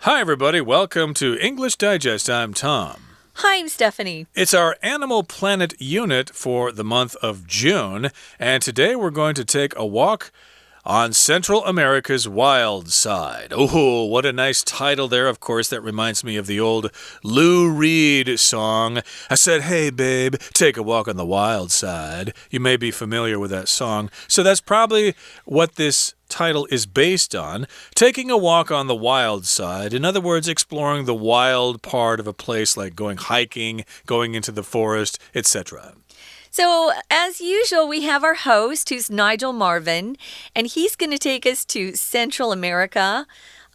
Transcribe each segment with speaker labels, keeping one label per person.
Speaker 1: Hi, everybody. Welcome to English Digest. I'm Tom.
Speaker 2: Hi, I'm Stephanie.
Speaker 1: It's our Animal Planet unit for the month of June, and today we're going to take a walk on Central America's wild side. Oh, what a nice title there. Of course, that reminds me of the old Lou Reed song. I said, hey, babe, take a walk on the wild side. You may be familiar with that song. So that's probably what this title is based on, taking a walk on the wild side. In other words, exploring the wild part of a place like going hiking, going into the forest, etc.
Speaker 2: So, as usual, we have our host, who's Nigel Marvin, and he's going to take us to Central America.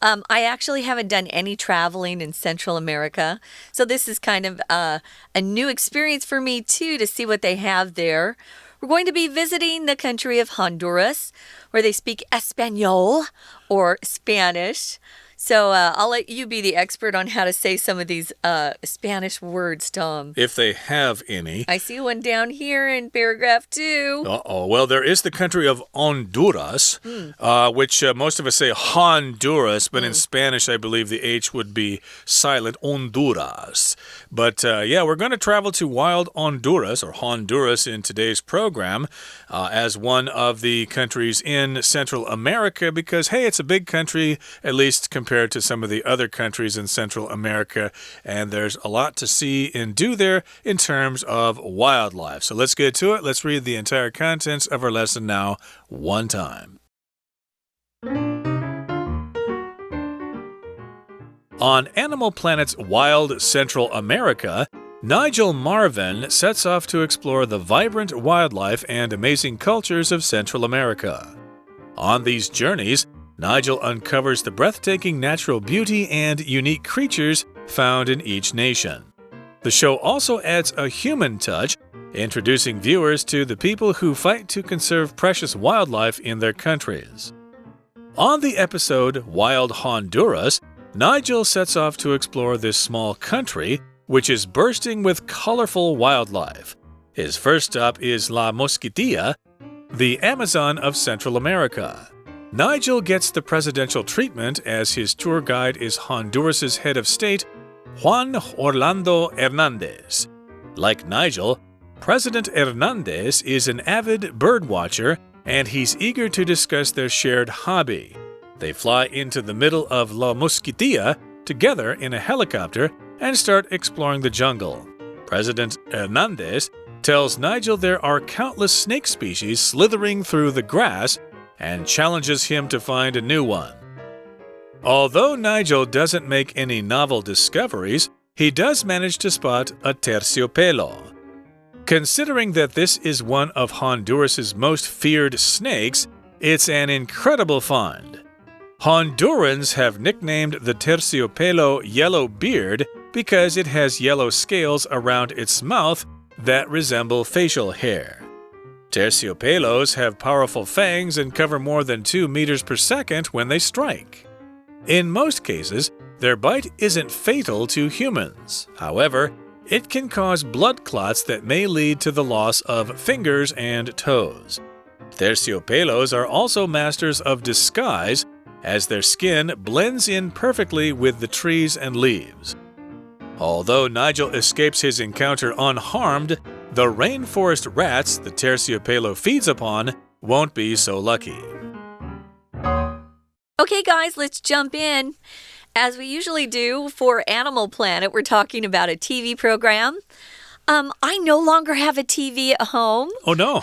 Speaker 2: I actually haven't done any traveling in Central America, so this is kind of a new experience for me, too, to see what they have there. We're going to be visiting the country of Honduras, where they speak Espanol, or Spanish. So I'll let you be the expert on how to say some of these Spanish words, Tom.
Speaker 1: If they have any.
Speaker 2: I see one down here in paragraph 2.
Speaker 1: Uh-oh. Well, there is the country of Honduras, which most of us say Honduras, but in Spanish, I believe the H would be silent, Honduras. But yeah, we're going to travel to wild Honduras, or Honduras in today's program, as one of the countries in Central America, because, hey, it's a big country, at least compared to some of the other countries in Central America, and there's a lot to see and do there in terms of wildlife. So let's get to it. Let's read the entire contents of our lesson now, one time. On Animal Planet's wild Central America, Nigel Marvin sets off to explore the vibrant wildlife and amazing cultures of Central America. On these journeys, Nigel uncovers the breathtaking natural beauty and unique creatures found in each nation. The show also adds a human touch, introducing viewers to the people who fight to conserve precious wildlife in their countries. On the episode Wild Honduras, Nigel sets off to explore this small country, which is bursting with colorful wildlife. His first stop is La Mosquitilla, the Amazon of Central America. Nigel gets the presidential treatment as his tour guide is Honduras's head of state, Juan Orlando Hernandez. Like Nigel, President Hernandez is an avid bird watcher, and he's eager to discuss their shared hobby. They fly into the middle of La Mosquitilla together in a helicopter and start exploring the jungle. President Hernandez tells Nigel there are countless snake species slithering through the grass and challenges him to find a new one. Although Nigel doesn't make any novel discoveries, he does manage to spot a terciopelo. Considering that this is one of Honduras's most feared snakes, it's an incredible find. Hondurans have nicknamed the terciopelo yellow beard because it has yellow scales around its mouth that resemble facial hair. Terciopelos have powerful fangs and cover more than 2 meters per second when they strike. In most cases, their bite isn't fatal to humans. However, it can cause blood clots that may lead to the loss of fingers and toes. Terciopelos are also masters of disguise, as their skin blends in perfectly with the trees and leaves. Although Nigel escapes his encounter unharmed, the rainforest rats the terciopelo feeds upon won't be so lucky.
Speaker 2: Okay, guys, let's jump in. As we usually do for Animal Planet, we're talking about a TV program. I no longer have a TV at home.
Speaker 1: Oh, no.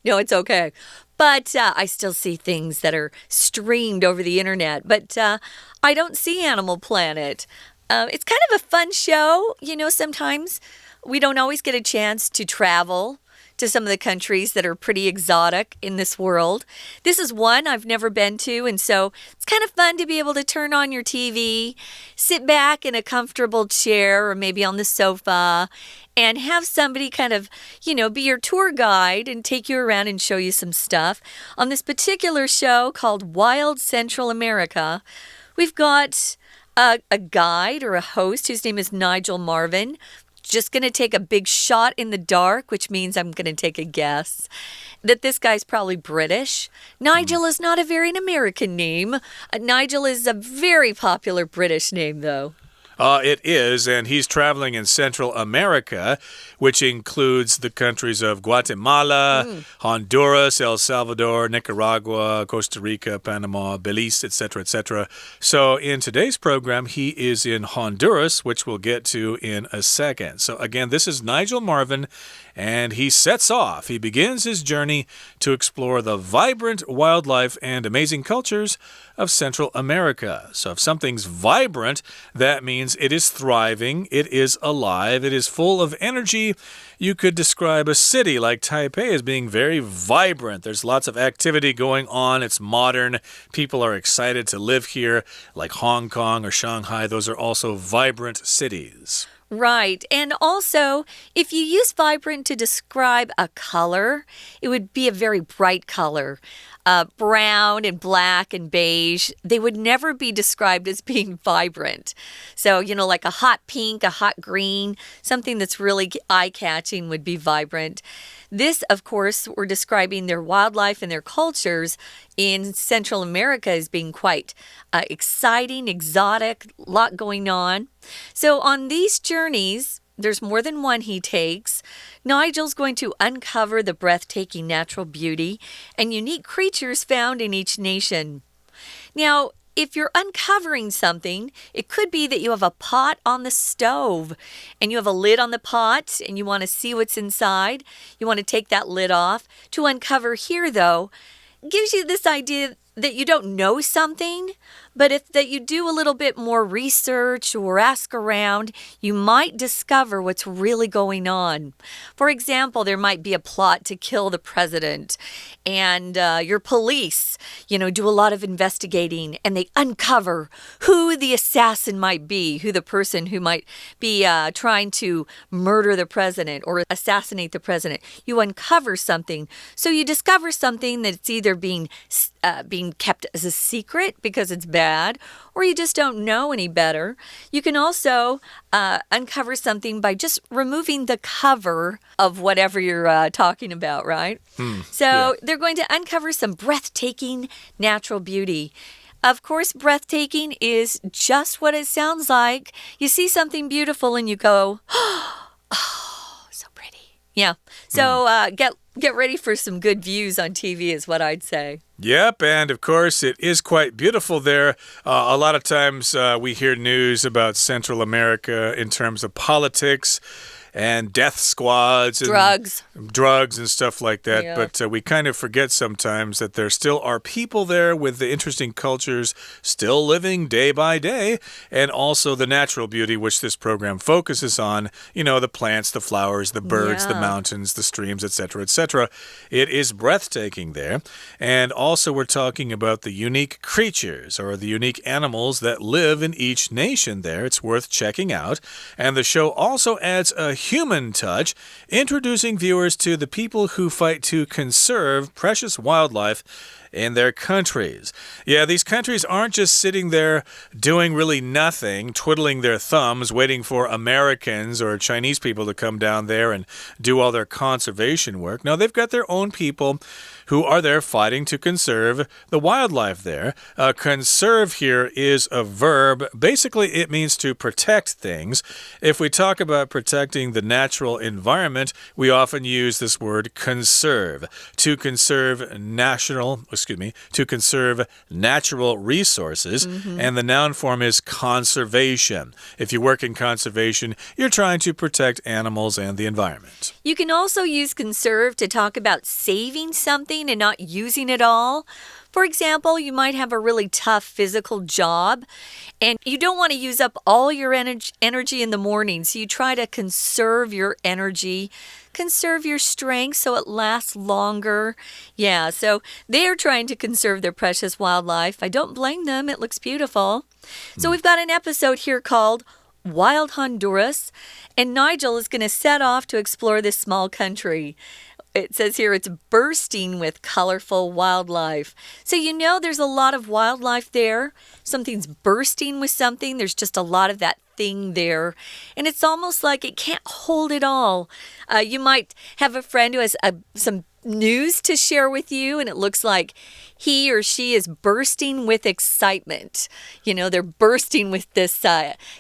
Speaker 2: No, it's okay. But I still see things that are streamed over the internet. But I don't see Animal Planet. It's kind of a fun show. You know, sometimes we don't always get a chance to travel to some of the countries that are pretty exotic in this world. This is one I've never been to, and so it's kind of fun to be able to turn on your TV, sit back in a comfortable chair or maybe on the sofa, and have somebody kind of, be your tour guide and take you around and show you some stuff. On this particular show called Wild Central America, we've got a guide or a host whose name is Nigel Marvin. just going to take a big shot in the dark, which means I'm going to take a guess that this guy's probably British. Nigel is not a very American name. Nigel is a very popular British name, though.
Speaker 1: It is, and he's traveling in Central America, which includes the countries of Guatemala, Honduras, El Salvador, Nicaragua, Costa Rica, Panama, Belize, etc., etc. So in today's program, he is in Honduras, which we'll get to in a second. So again, this is Nigel Marvin, and he sets off. He begins his journey to explore the vibrant wildlife and amazing cultures of Central America. So if something's vibrant, that means it is thriving, it is alive, it is full of energy. You could describe a city like Taipei as being very vibrant. There's lots of activity going on. It's modern. People are excited to live here, like Hong Kong or Shanghai. Those are also vibrant cities.
Speaker 2: Right. And also, if you use vibrant to describe a color, it would be a very bright color. Brown and black and beige, they would never be described as being vibrant. So, like a hot pink, a hot green, something that's really eye-catching would be vibrant. This, of course, we're describing their wildlife and their cultures in Central America as being quite exciting, exotic, a lot going on. So on these journeys, there's more than one he takes. Nigel's going to uncover the breathtaking natural beauty and unique creatures found in each nation. Now, if you're uncovering something, it could be that you have a pot on the stove and you have a lid on the pot and you want to see what's inside. You want to take that lid off. To uncover here, though, gives you this idea that you don't know something, but that you do a little bit more research or ask around, you might discover what's really going on. For example, there might be a plot to kill the president, and your police, do a lot of investigating, and they uncover who the assassin might be, who the person who might be trying to murder the president or assassinate the president. You uncover something. So you discover something that's either being kept as a secret because it's bad, or you just don't know any better. You can also uncover something by just removing the cover of whatever you're talking about, right? So they're going to uncover some breathtaking natural beauty. Of course, breathtaking is just what it sounds like. You see something beautiful and you go, oh, so pretty. Yeah. So get ready for some good views on TV is what I'd say.
Speaker 1: Yep, and of course, it is quite beautiful there. A lot of times we hear news about Central America in terms of politics and death squads and drugs and stuff like that. Yeah. But we kind of forget sometimes that there still are people there with the interesting cultures still living day by day, and also the natural beauty which this program focuses on, the plants, the flowers, the birds, the mountains, the streams, etc., etc. It is breathtaking there. And also we're talking about the unique creatures or the unique animals that live in each nation there. It's worth checking out. And the show also adds a human touch, introducing viewers to the people who fight to conserve precious wildlife in their countries. Yeah, these countries aren't just sitting there doing really nothing, twiddling their thumbs, waiting for Americans or Chinese people to come down there and do all their conservation work. No, they've got their own people who are there fighting to conserve the wildlife there. Conserve here is a verb. Basically, it means to protect things. If we talk about protecting the natural environment, we often use this word conserve. To conserve natural resources, and the noun form is conservation. If you work in conservation, you're trying to protect animals and the environment.
Speaker 2: You can also use conserve to talk about saving something and not using it all. For example, you might have a really tough physical job and you don't want to use up all your energy in the morning, so you try to conserve your energy, conserve your strength so it lasts longer. Yeah, so they're trying to conserve their precious wildlife. I don't blame them. It looks beautiful. So we've got an episode here called Wild Honduras, and Nigel is going to set off to explore this small country. It says here it's bursting with colorful wildlife. So you know there's a lot of wildlife there. Something's bursting with something. There's just a lot of that thing there. And it's almost like it can't hold it all. You might have a friend who has some news to share with you, and it looks like he or she is bursting with excitement. You know, they're bursting with this,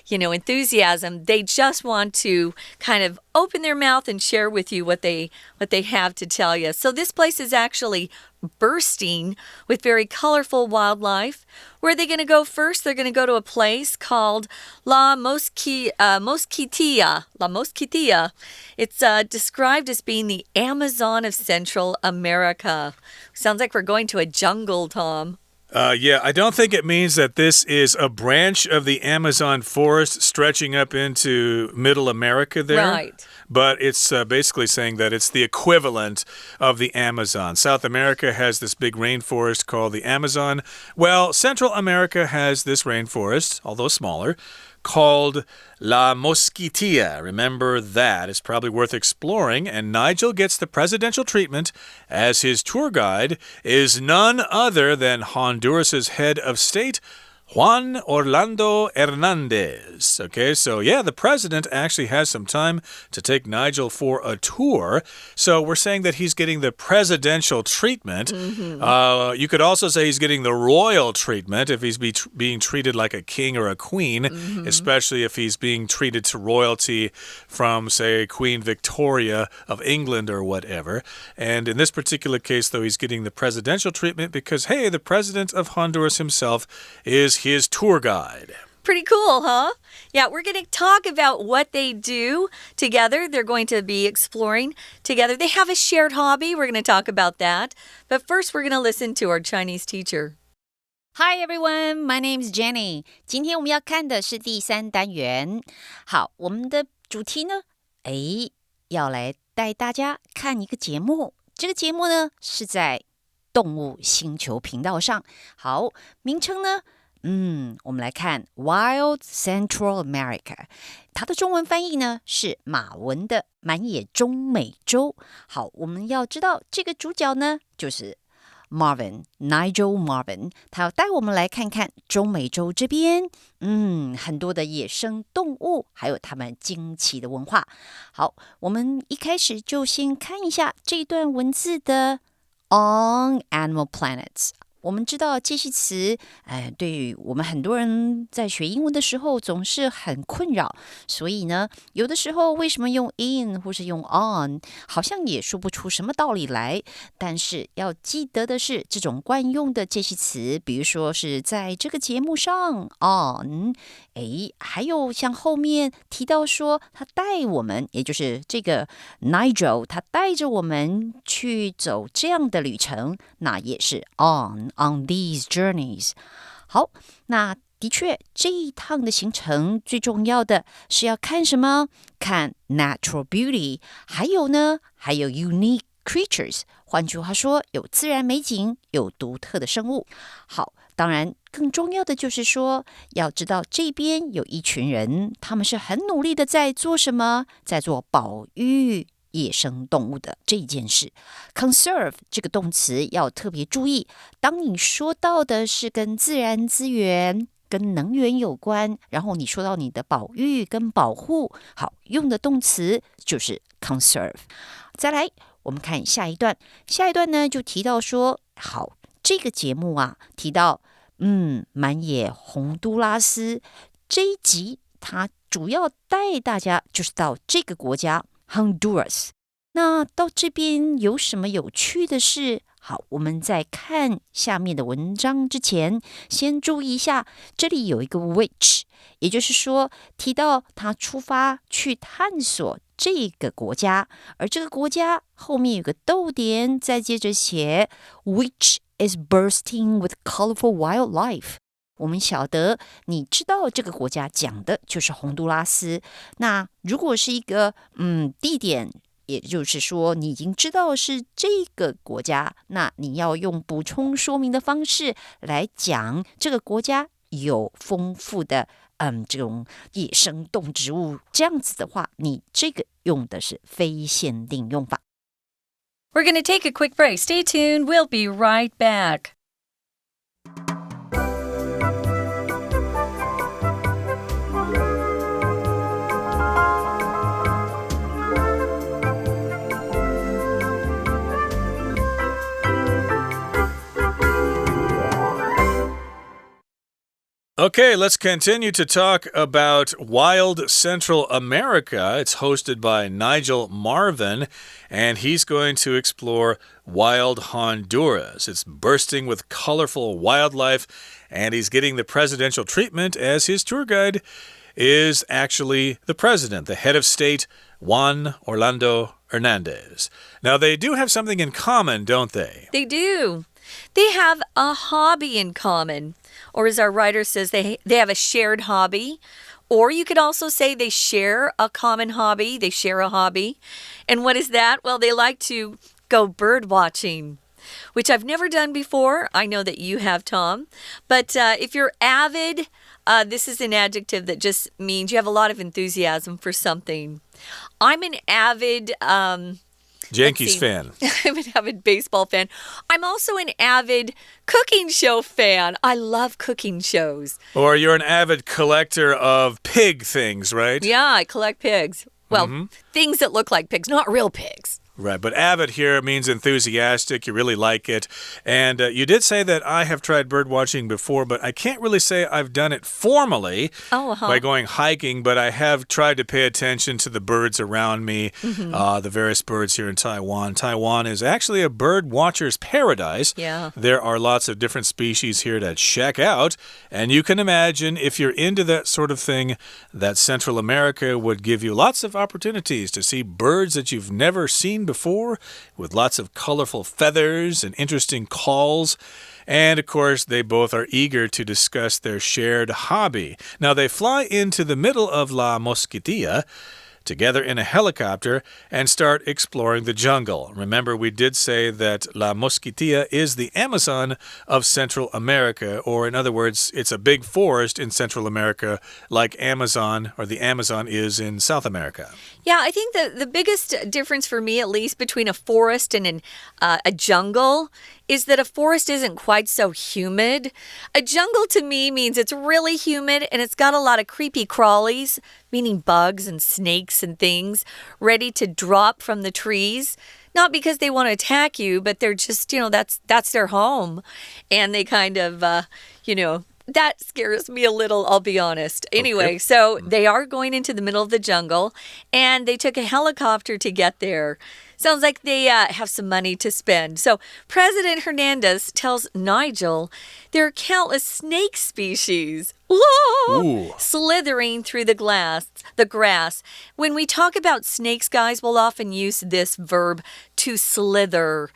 Speaker 2: enthusiasm. They just want to kind of open their mouth and share with you what they have to tell you. So this place is actually bursting with very colorful wildlife. Where are they going to go first? They're going to go to a place called La Mosquitia. La Mosquitia. It's described as being the Amazon of Central America. Sounds like we're going to a jungle, Tom.
Speaker 1: Yeah, I don't think it means that this is a branch of the Amazon forest stretching up into Middle America there.
Speaker 2: Right.
Speaker 1: But it's basically saying that it's the equivalent of the Amazon. South America has this big rainforest called the Amazon. Well, Central America has this rainforest, although smaller, called La Mosquitia. Remember that. It's probably worth exploring. And Nigel gets the presidential treatment as his tour guide is none other than Honduras's head of state, Juan Orlando Hernandez. Okay, so yeah, the president actually has some time to take Nigel for a tour. So we're saying that he's getting the presidential treatment. You could also say he's getting the royal treatment if he's being treated like a king or a queen, especially if he's being treated to royalty from, say, Queen Victoria of England or whatever. And in this particular case, though, he's getting the presidential treatment because, hey, the president of Honduras himself is his tour guide.
Speaker 2: Pretty cool, huh? Yeah, we're going to talk about what they do together. They're going to be exploring together. They have a shared hobby. We're going to talk about that. But first, we're going to listen to our Chinese teacher.
Speaker 3: Hi everyone, my name is Jenny. 今天我们要看的是第3单元。好，我们的主题呢，要来带大家看一个节目。这个节目呢，是在动物星球频道上。好，名称呢？我们来看 Wild Central America， 它的中文翻译呢是马文的满野中美洲。好，我们要知道这个主角呢就是Nigel Marvin， 他要带我们来看看中美洲这边，很多的野生动物，还有他们惊奇的文化。好，我们一开始就先看一下这段文字的 On Animal Planets。我们知道介系词，对于我们很多人在学英文的时候总是很困扰，所以呢，有的时候为什么用 in 或是用 on， 好像也说不出什么道理来。但是要记得的是，这种惯用的介系词，比如说是在这个节目上 on， 还有像后面提到说他带我们，也就是这个 Nigel， 他带着我们去走这样的旅程，那也是 on these journeys。 好，那的确这一趟的行程最重要的是要看什么？看 natural beauty， 还有 unique creatures， 换句话说有自然美景，有独特的生物。好，当然更重要的就是说要知道这边有一群人，他们是很努力的在做什么？在做保育野生动物的这一件事。 Conserve 这个动词要特别注意，当你说到的是跟自然资源跟能源有关，然后你说到你的保育跟保护，好，用的动词就是 conserve。 再来我们看下一段呢就提到说，好，这个节目啊提到满野洪都拉斯，这一集它主要带大家就是到这个国家Honduras。 那到这边有什么有趣的事？好，我们在看下面的文章之前，先注意一下，这里有一个 which， 也就是说提到他出发去探索这个国家，而这个国家后面有个逗点，再接着写 which is bursting with colorful wildlife。我们晓得，你知道这个国家讲的就是洪都拉斯。那如果是一个地点，也就是说你已经知道是这个国家，那你要用补充说明的方式来讲这个国家有丰富的这种野生动植物，这样子的话，你这个用的是非限定用法。
Speaker 2: We're going to take a quick break. Stay tuned. We'll be right back.
Speaker 1: Okay, let's continue to talk about Wild Central America. It's hosted by Nigel Marvin, and he's going to explore wild Honduras. It's bursting with colorful wildlife, and he's getting the presidential treatment as his tour guide is actually the president, the head of state, Juan Orlando Hernandez. Now, they do have something in common, don't they?
Speaker 2: They do. They have a hobby in common. Or as our writer says, they have a shared hobby. Or you could also say they share a common hobby. They share a hobby. And what is that? Well, they like to go bird watching, which I've never done before. I know that you have, Tom. But if you're avid, this is an adjective that just means you have a lot of enthusiasm for something. I'm an avid...
Speaker 1: Yankees fan.
Speaker 2: I'm an avid baseball fan. I'm also an avid cooking show fan. I love cooking shows.
Speaker 1: Or you're an avid collector of pig things, right?
Speaker 2: Yeah, I collect pigs. Well, things that look like pigs, not real pigs.
Speaker 1: Right, but avid here means enthusiastic. You really like it. And you did say that I have tried bird watching before, but I can't really say I've done it formally by going hiking, but I have tried to pay attention to the birds around me, the various birds here in Taiwan. Taiwan is actually a bird watcher's paradise.
Speaker 2: Yeah.
Speaker 1: There are lots of different species here to check out, and you can imagine if you're into that sort of thing, that Central America would give you lots of opportunities to see birds that you've never seen before, with lots of colorful feathers and interesting calls. And, of course, they both are eager to discuss their shared hobby. Now, they fly into the middle of La Mosquitilla together in a helicopter and start exploring the jungle. Remember, we did say that La Mosquitilla is the Amazon of Central America, or in other words, it's a big forest in Central America like Amazon, or the Amazon is in South America.
Speaker 2: Yeah, I think the biggest difference for me, at least, between a forest and a jungle is that a forest isn't quite so humid. A jungle to me means it's really humid and it's got a lot of creepy crawlies, meaning bugs and snakes and things, ready to drop from the trees. Not because they want to attack you, but they're just, that's their home. And they kind of, that scares me a little, I'll be honest. Anyway, so they are going into the middle of the jungle, and they took a helicopter to get there. Sounds like they have some money to spend. So President Hernandez tells Nigel there are countless snake species slithering through the grass. When we talk about snakes, guys, we'll often use this verb to slither.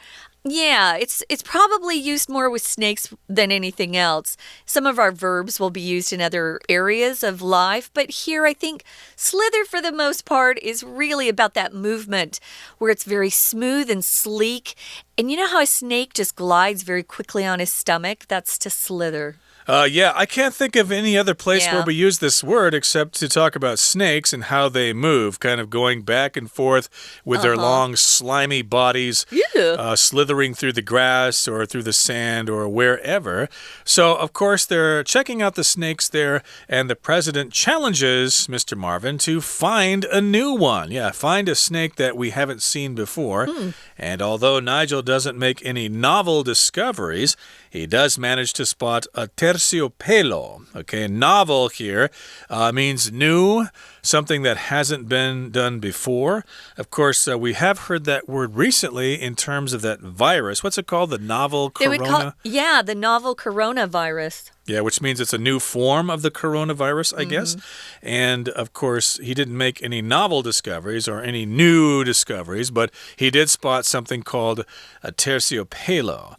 Speaker 2: Yeah, it's probably used more with snakes than anything else. Some of our verbs will be used in other areas of life, but here I think slither for the most part is really about that movement where it's very smooth and sleek. And you know how a snake just glides very quickly on his stomach? That's to slither.
Speaker 1: Yeah, I can't think of any other place where we use this word except to talk about snakes and how they move, kind of going back and forth with their long, slimy bodies, slithering through the grass or through the sand or wherever. So, of course, they're checking out the snakes there, and the president challenges Mr. Marvin to find a new one. Yeah, find a snake that we haven't seen before. And although Nigel doesn't make any novel discoveries, he does manage to spot a terciopelo. Okay, novel here means new, something that hasn't been done before. Of course, we have heard that word recently in terms of that virus. What's it called? The novel corona?
Speaker 2: The novel coronavirus.
Speaker 1: Yeah, which means it's a new form of the coronavirus, I guess. And, of course, he didn't make any novel discoveries or any new discoveries, but he did spot something called a terciopelo.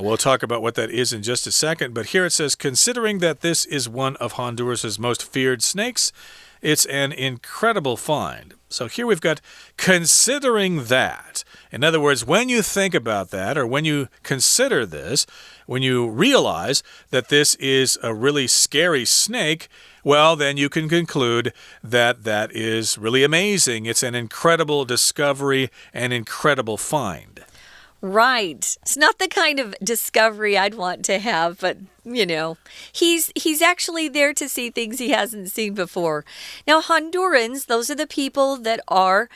Speaker 1: We'll talk about what that is in just a second, but here it says, considering that this is one of Honduras's most feared snakes, it's an incredible find. So here we've got considering that. In other words, when you think about that, or when you consider this, when you realize that this is a really scary snake, well, then you can conclude that that is really amazing. It's an incredible discovery, an incredible find.
Speaker 2: Right. It's not the kind of discovery I'd want to have, but, he's actually there to see things he hasn't seen before. Now, Hondurans, those are the people that are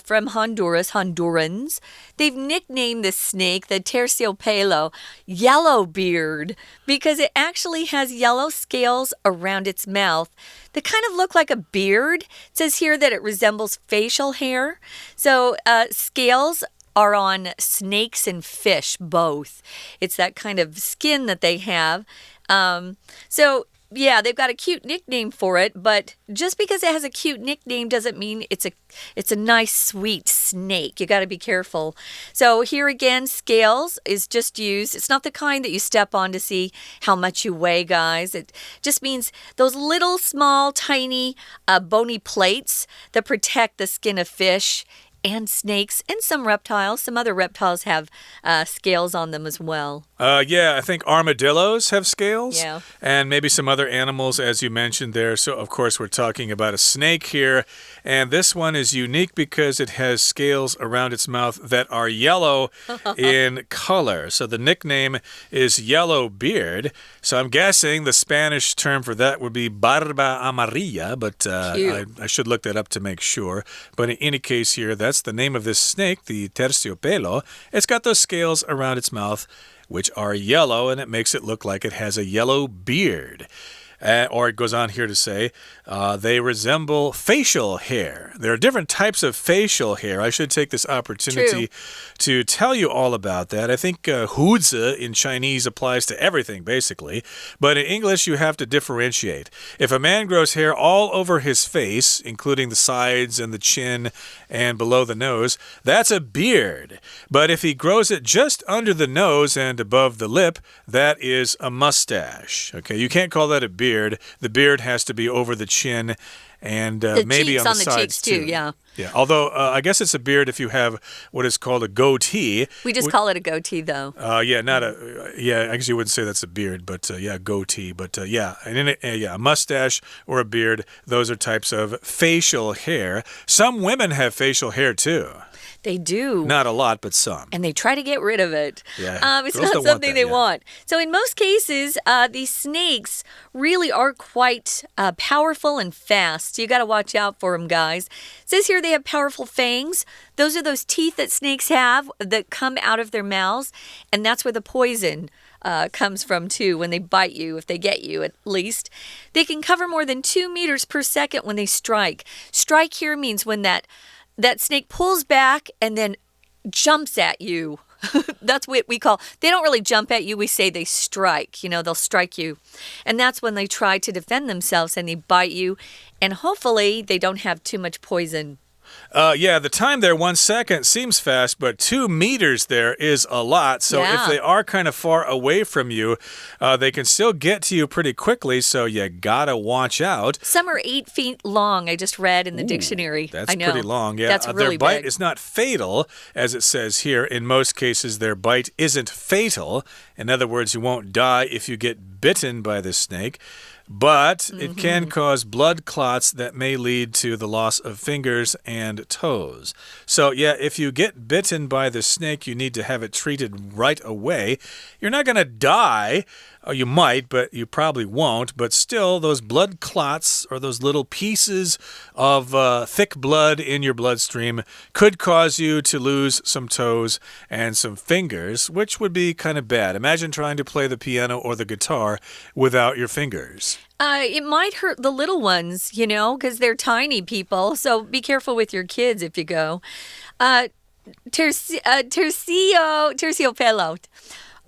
Speaker 2: from Honduras, Hondurans. They've nicknamed this snake the terciopelo, yellow beard, because it actually has yellow scales around its mouth that kind of look like a beard. It says here that it resembles facial hair. So, scales are on snakes and fish, both. It's that kind of skin that they have. Yeah, they've got a cute nickname for it, but just because it has a cute nickname doesn't mean it's a nice, sweet snake. You got to be careful. So here again, scales is just used. It's not the kind that you step on to see how much you weigh, guys. It just means those little, small, tiny, bony plates that protect the skin of fish and snakes and some reptiles. Some other reptiles have scales on them as well.
Speaker 1: Yeah, I think armadillos have scales.
Speaker 2: Yeah.
Speaker 1: And maybe some other animals, as you mentioned there. So, of course, we're talking about a snake here. And this one is unique because it has scales around its mouth that are yellow in color. So the nickname is yellow beard. So I'm guessing the Spanish term for that would be barba amarilla. But I should look that up to make sure. But in any case here, that's the name of this snake, the terciopelo. It's got those scales around its mouth, which are yellow, and it makes it look like it has a yellow beard. Or it goes on here to say, they resemble facial hair. There are different types of facial hair. I should take this opportunity to tell you all about that. I think 胡子 in Chinese applies to everything, basically. But in English, you have to differentiate. If a man grows hair all over his face, including the sides and the chin and below the nose, that's a beard. But if he grows it just under the nose and above the lip, that is a mustache. Okay, you can't call that a beard. The beard has to be over the chin and maybe on the sides
Speaker 2: too. Yeah.
Speaker 1: Yeah. Although I guess it's a beard if you have what is called a goatee.
Speaker 2: We just call it a goatee, though.
Speaker 1: Yeah, not a. Yeah, I guess you wouldn't say that's a beard, but yeah, goatee. But yeah, and a mustache or a beard. Those are types of facial hair. Some women have facial hair too.
Speaker 2: They do.
Speaker 1: Not a lot, but some.
Speaker 2: And they try to get rid of it.
Speaker 1: Yeah.
Speaker 2: It's not something they want. So in most cases, these snakes really are quite powerful and fast. So you got to watch out for them, guys. It says here they have powerful fangs. Those are those teeth that snakes have that come out of their mouths. And that's where the poison comes from, too, when they bite you, if they get you, at least. They can cover more than 2 meters per second when they strike. Strike here means when that snake pulls back and then jumps at you. That's what we call, they don't really jump at you, we say they strike. They'll strike you. And that's when they try to defend themselves and they bite you. And hopefully they don't have too much poison.
Speaker 1: Yeah, the time there, 1 second, seems fast, but 2 meters there is a lot. So if they are kind of far away from you, they can still get to you pretty quickly, so you gotta watch out.
Speaker 2: Some are 8 feet long, I just read in the dictionary.
Speaker 1: That's pretty long, yeah.
Speaker 2: That's really
Speaker 1: their bite
Speaker 2: big.
Speaker 1: is not fatal, as it says here. In most cases, their bite isn't fatal. In other words, you won't die if you get bitten by the snake. But it can cause blood clots that may lead to the loss of fingers and toes. So, yeah, if you get bitten by the snake, you need to have it treated right away. You're not going to die. You might, but you probably won't. But still, those blood clots or those little pieces of thick blood in your bloodstream could cause you to lose some toes and some fingers, which would be kind of bad. Imagine trying to play the piano or the guitar without your fingers.
Speaker 2: It might hurt the little ones, because they're tiny people. So be careful with your kids if you go. Terciopelo.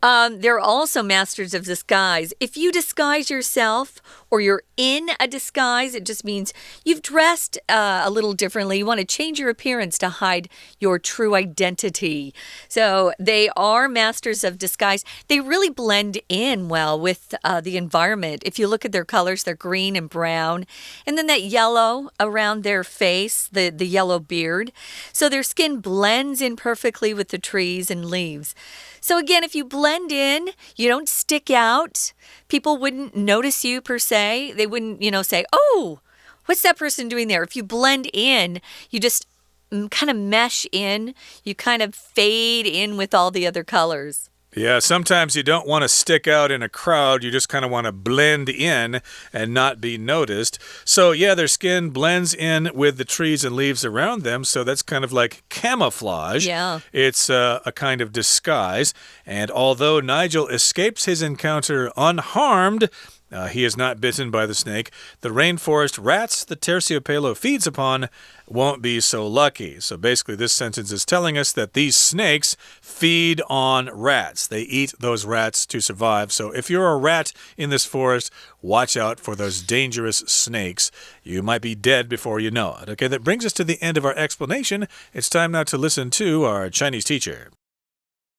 Speaker 2: They're also masters of disguise. If you disguise yourself or you're in a disguise, it just means you've dressed a little differently. You want to change your appearance to hide your true identity. So they are masters of disguise. They really blend in well with the environment. If you look at their colors, they're green and brown. And then that yellow around their face, the yellow beard. So their skin blends in perfectly with the trees and leaves. So again, if you blend in, you don't stick out. People wouldn't notice you per se. They wouldn't, say, oh, what's that person doing there? If you blend in, you just kind of mesh in. You kind of fade in with all the other colors.
Speaker 1: Yeah, sometimes you don't want to stick out in a crowd. You just kind of want to blend in and not be noticed. So, yeah, their skin blends in with the trees and leaves around them. So that's kind of like camouflage.
Speaker 2: Yeah.
Speaker 1: It's a kind of disguise. And although Nigel escapes his encounter unharmed, he is not bitten by the snake. The rainforest rats the Terciopelo feeds upon won't be so lucky. So basically, this sentence is telling us that these snakes feed on rats. They eat those rats to survive. So if you're a rat in this forest, watch out for those dangerous snakes. You might be dead before you know it. Okay, that brings us to the end of our explanation. It's time now to listen to our Chinese teacher.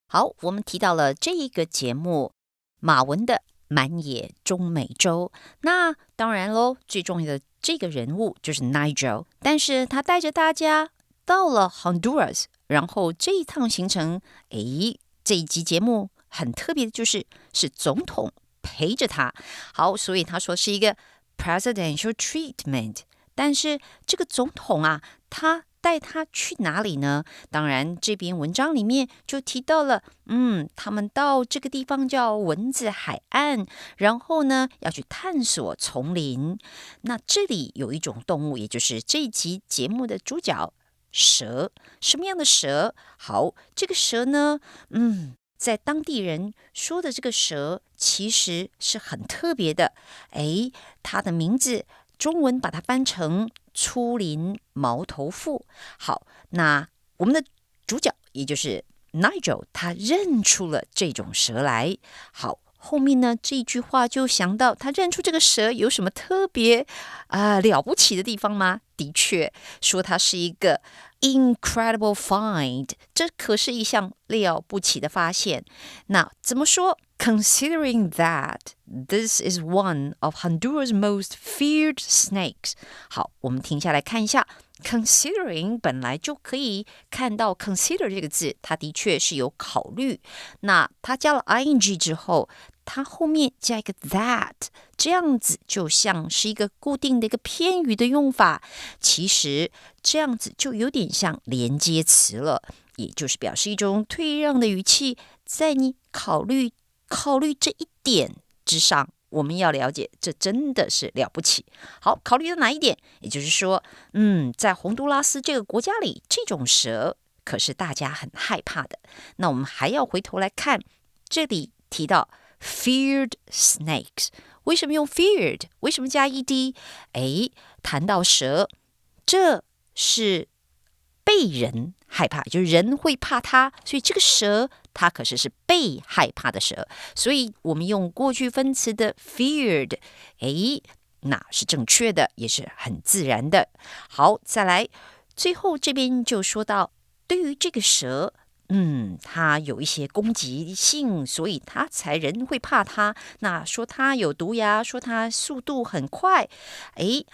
Speaker 3: 好，我们提到了这一个节目，马文的满野中美洲。那当然咯，最重要的这个人物就是 Nigel， 但是他带着大家到了 Honduras， 然后这一趟行程，这一集节目很特别的就是总统陪着他。好，所以他说是一个 presidential treatment， 但是这个总统啊，他带他去哪里呢？当然，这篇文章里面就提到了，他们到这个地方叫蚊子海岸，然后呢要去探索丛林。那这里有一种动物，也就是这一集节目的主角蛇。什么样的蛇？好，这个蛇呢，在当地人说的这个蛇其实是很特别的。它的名字中文把它翻成粗鳞毛头妇。好，那我们的主角也就是 Nigel， 他认出了这种蛇来。好，后面呢这一句话就想到他认出这个蛇有什么特别了不起的地方吗？的确，说它是一个 incredible find， 这可是一项了不起的发现。那怎么说？ Considering that this is one of Honduras' most feared snakes。 好，我们停下来看一下 Considering 本来就可以看到 consider 这个字，它的确是有考虑。那它加了 ing 之后，它后面加一个 that， 这样子就像是一个固定的一个偏语的用法。其实这样子就有点像连接词了，也就是表示一种退让的语气，在你考虑这一点之上，我们要了解这真的是了不起。好，考虑到哪一点？也就是说，在洪都拉斯这个国家里，这种蛇可是大家很害怕的。那我们还要回头来看，这里提到 feared snakes， 为什么用 feared？ 为什么加 ed？ 谈到蛇，这是被人害怕，就是人会怕它，所以这个蛇它可是被害怕的蛇，所以我们用过去分词的 feared， 那是正确的，也是很自然的。好，再来，最后这边就说到，对于这个蛇，它有一些攻击性，所以它才人会怕它。那说它有毒牙，说它速度很快，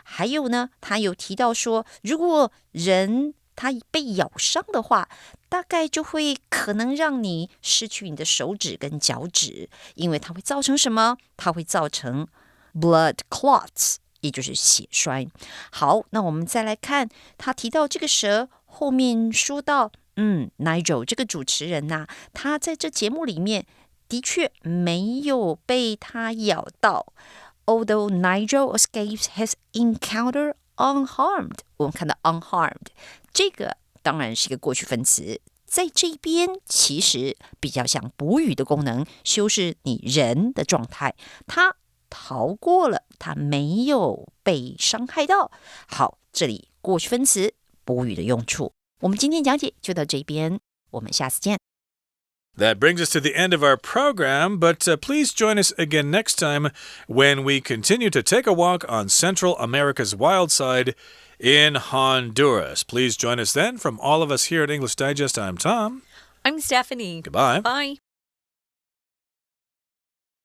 Speaker 3: 还有呢，它有提到说，如果人它被咬伤的话，大概就会可能让你失去你的手指跟脚趾，因为它会造成什么？它会造成 blood clots， 也就是血栓。好，那我们再来看，他提到这个蛇后面说到Nigel 这个主持人啊，他在这节目里面的确没有被他咬到。Although Nigel escapes his encounter unharmed， 我们看到 unharmed， 这个当然是一个过去分词，在这边其实比较像补语的功能，修饰你人的状态。他逃过了，他没有被伤害到。好，这里过去分词补语的用处。我们今天讲解就到这边，我们下次见。
Speaker 1: That brings us to the end of our program, but please join us again next time when we continue to take a walk on Central America's wild side in Honduras. Please join us then. From all of us here at English Digest, I'm Tom.
Speaker 2: I'm Stephanie.
Speaker 1: Goodbye.
Speaker 2: Bye.